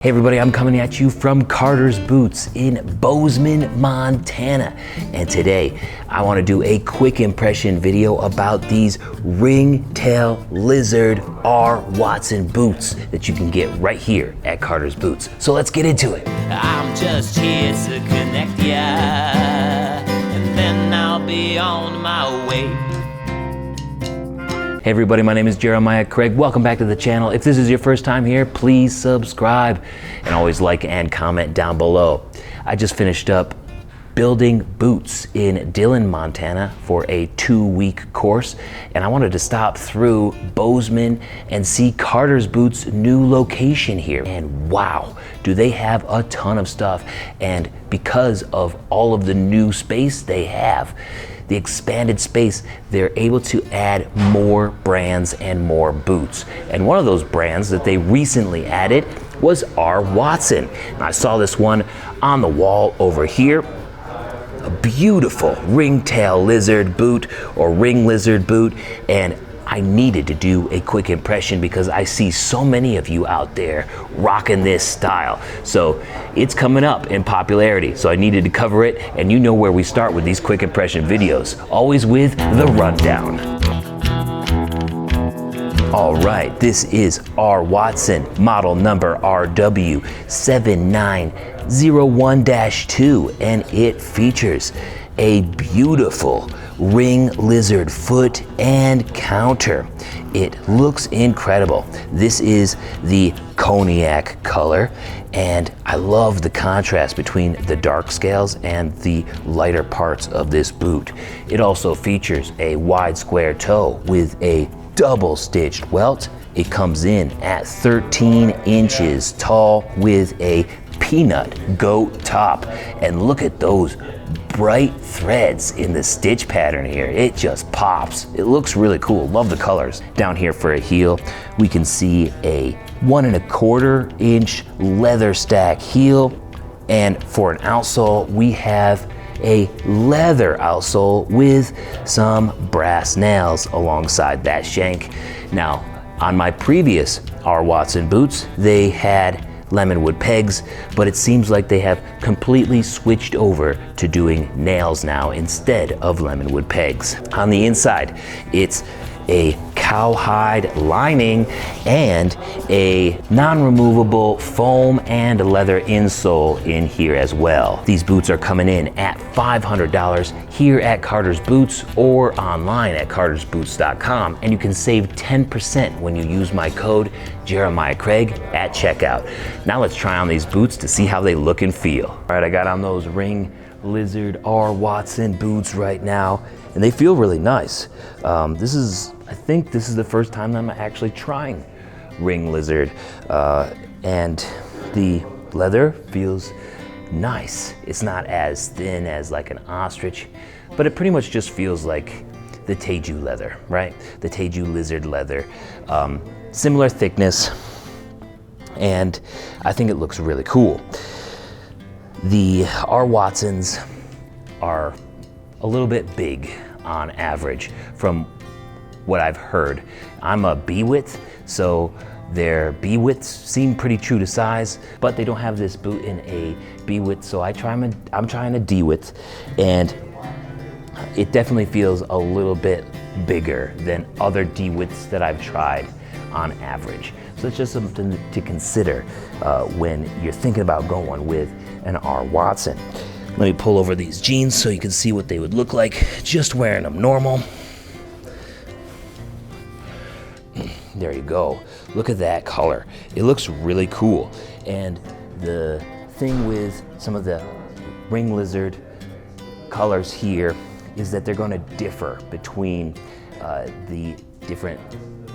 Hey everybody, I'm coming at you from Carter's Boots in Bozeman, Montana. And today I want to do a quick impression video about these ringtail lizard R. Watson boots that you can get right here at Carter's Boots. So let's get into it. I'm just here to connect ya, and then I'll be on my way. Hey everybody, my name is Jeremiah Craig. Welcome back to the channel. If this is your first time here, please subscribe and always like and comment down below. I just finished up building boots in Dillon, Montana for a 2-week course, and I wanted to stop through Bozeman and see Carter's Boots' new location here. And wow, do they have a ton of stuff. And because of all of the new space they have, the expanded space, they're able to add more brands and more boots. And one of those brands that they recently added was R. Watson. And I saw this one on the wall over here. A beautiful ringtail lizard boot or ring lizard boot. And I needed to do a quick impression because I see so many of you out there rocking this style. So it's coming up in popularity. So I needed to cover it, and you know where we start with these quick impression videos, always with the rundown. All right, this is R. Watson, model number RW7901-2, and it features a beautiful ring lizard foot and counter. It looks incredible. This is the cognac color, and I love the contrast between the dark scales and the lighter parts of this boot. It also features a wide square toe with a double stitched welt. It comes in at 13 inches tall with a peanut goat top, and look at those bright threads in the stitch pattern here. It just pops. It looks really cool. Love the colors. Down here for a heel, we can see a 1 1/4 inch leather stack heel, and for an outsole we have a leather outsole with some brass nails alongside that shank. Now, on my previous R. Watson boots, they had lemonwood pegs, but it seems like they have completely switched over to doing nails now instead of lemonwood pegs. On the inside, it's a cowhide lining and a non-removable foam and leather insole in here as well. These boots are coming in at $500 here at Carter's Boots or online at cartersboots.com, and you can save 10% when you use my code Jeremiah Craig at checkout. Now let's try on these boots to see how they look and feel. All right, I got on those ring lizard R. Watson boots right now, and they feel really nice. I think this is the first time I'm actually trying ring lizard, and the leather feels nice. It's not as thin as like an ostrich, but it pretty much just feels like the Teju leather, right? The Teju lizard leather. Similar thickness, and I think it looks really cool. The R. Watsons are a little bit big on average from what I've heard. I'm a B width, so their B widths seem pretty true to size, but they don't have this boot in a B width, so I'm trying a D width, and it definitely feels a little bit bigger than other D widths that I've tried on average. So it's just something to consider when you're thinking about going with an R. Watson. Let me pull over these jeans so you can see what they would look like just wearing them normal. There you go. Look at that color. It looks really cool. And the thing with some of the ring lizard colors here is that they're going to differ between the different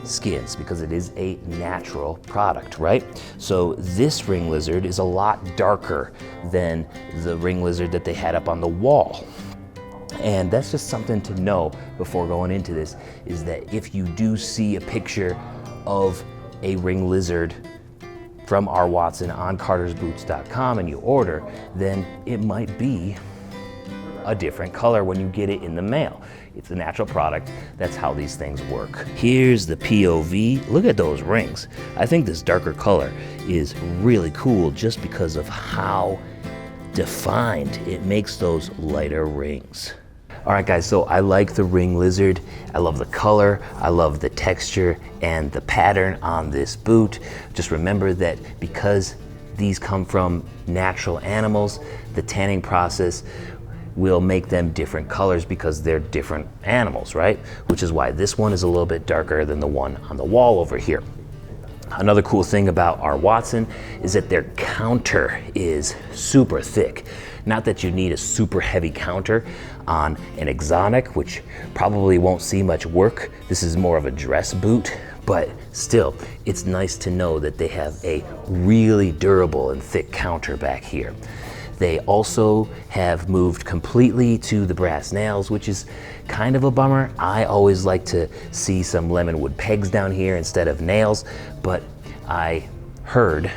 skins because it is a natural product, right? So this ring lizard is a lot darker than the ring lizard that they had up on the wall. And that's just something to know before going into this, is that if you do see a picture of a ring lizard from R. Watson on cartersboots.com and you order, then it might be a different color when you get it in the mail. It's a natural product. That's how these things work. Here's the POV. Look at those rings. I think this darker color is really cool just because of how defined it makes those lighter rings. All right, guys, so I like the ring lizard. I love the color, I love the texture and the pattern on this boot. Just remember that because these come from natural animals, the tanning process will make them different colors because they're different animals, right? Which is why this one is a little bit darker than the one on the wall over here. Another cool thing about our Watson is that their counter is super thick. Not that you need a super heavy counter on an exotic, which probably won't see much work. This is more of a dress boot, but still, it's nice to know that they have a really durable and thick counter back here. They also have moved completely to the brass nails, which is kind of a bummer. I always like to see some lemonwood pegs down here instead of nails, but I heard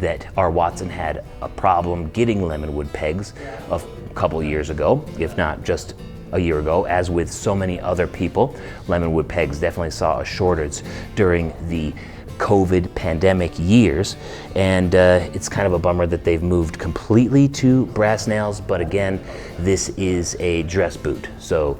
that our Watson had a problem getting lemonwood pegs a couple years ago, if not just a year ago. As with so many other people, lemonwood pegs definitely saw a shortage during the COVID pandemic years, and it's kind of a bummer that they've moved completely to brass nails, but again, this is a dress boot, so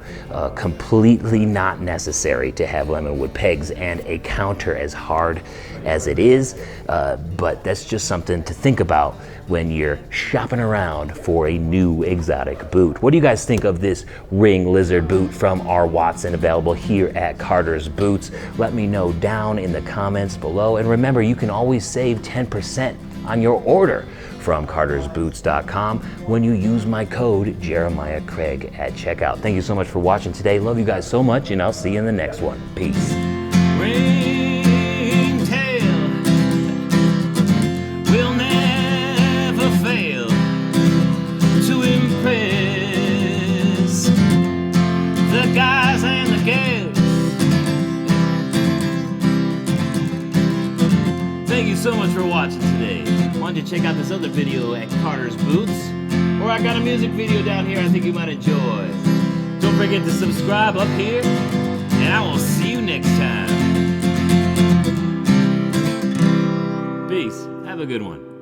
completely not necessary to have lemonwood pegs and a counter as hard as it is, but that's just something to think about when you're shopping around for a new exotic boot. What do you guys think of this ring lizard boot from our Watson, available here at Carter's Boots? Let me know down in the comments below. And remember, you can always save 10% on your order from cartersboots.com when you use my code Jeremiah Craig at checkout. Thank you so much for watching today. Love you guys so much, and I'll see you in the next one. Peace. Guys and the gals. Thank you so much for watching today. Why don't you check out this other video at Carter's Boots, or I got a music video down here I think you might enjoy. Don't forget to subscribe up here, and I will see you next time. Peace. Have a good one.